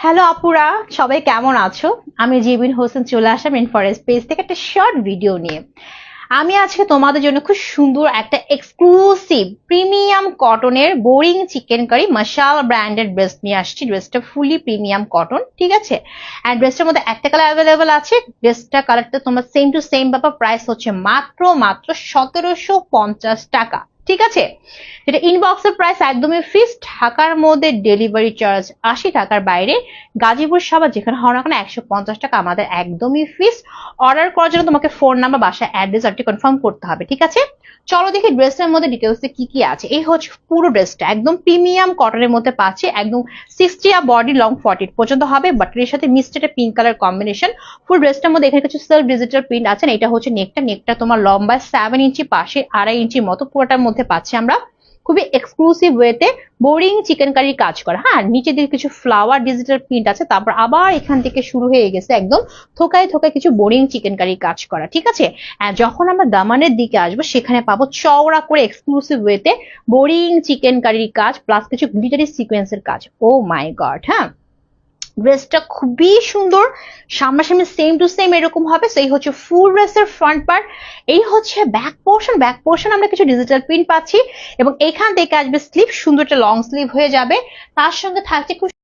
Hello আপুরা, সবাই কেমন আছো? আমি জিবিন হোসেন চলে আসলাম ইন ফরেস্ট পেজ থেকে একটা শর্ট ভিডিও নিয়ে। আমি আজকে তোমাদের জন্য খুব সুন্দর একটা এক্সক্লুসিভ প্রিমিয়াম কটনের বোরিং চিকেন কারি মশালা ব্র্যান্ডেড ড্রেস নিয়ে আসছি। ড্রেসটা ফুলি প্রিমিয়াম কটন, ঠিক আছে? অ্যান্ড ড্রেসটার মধ্যে একটা কালার অ্যাভেলেবল আছে। ড্রেসটা কালারটা তোমার সেম টু সেম পাবা। প্রাইস হচ্ছে মাত্র 1750 টাকা, ঠিক আছে? যেটা ইনবক্সের প্রাইস একদমই ফিক্সড। ঢাকার মধ্যে ডেলিভারি চার্জ 80 টাকার বাইরে। গাজীপুর সাভার যেখানে হওয়া না কেন 150 টাকা আমাদের একদমই ফিক্সড। অর্ডার করার জন্য তোমাকে ফোন নাম্বার, বাসা অ্যাড্রেস আর কনফার্ম করতে হবে, ঠিক আছে? চলো দেখি ড্রেসের মধ্যে ডিটেলসে কি কি আছে। এই হচ্ছে পুরো ড্রেসটা একদম প্রিমিয়াম কটনের মধ্যে পাচ্ছি। একদম 60 বডি লং 40 পর্যন্ত হবে, বাট এর সাথে মিক্সড একটা পিঙ্ক কালার কম্বিনেশন। ফুল ড্রেসটার মধ্যে এখানে কিছু সেলফ ডিজিটাল প্রিন্ট আছে। এটা হচ্ছে নেকটা তোমার লম্বা 7 ইঞ্চি, পাশে 2.5 ইঞ্চি মতো পুরোটার মধ্যে পাচ্ছি আমরা খুবই এক্সক্লুসিভ ওয়েতে বোরিং চিকেন কারির কাজ করা। হ্যাঁ, নিচে দিকে কিছু ফ্লাওয়ার ডিজিটাল প্রিন্ট আছে, তারপর আবার এখান থেকে শুরু হয়ে গেছে একদম থোকায় থোকায় কিছু বোরিং চিকেন কারির কাজ করা, ঠিক আছে? যখন আমরা দামানের দিকে আসবো সেখানে পাবো চওড়া করে এক্সক্লুসিভ ওয়েতে বোরিং চিকেন কারির কাজ প্লাস কিছু গ্লিটারি সিকোয়েন্সের কাজ। ও মাই গড, হ্যাঁ, ড্রেসটা খুবই সুন্দর। সামনাসামনি সেম টু সেম এরকম হবে। সেই হচ্ছে ফুল ড্রেসের ফ্রন্ট পার্ট। এই হচ্ছে ব্যাক পোর্শন আমরা কিছু ডিজিটাল প্রিন্ট পাচ্ছি এবং এখান থেকে আসবে স্লিভ, সুন্দর একটা লং স্লিভ হয়ে যাবে। তার সঙ্গে থাকছে খুব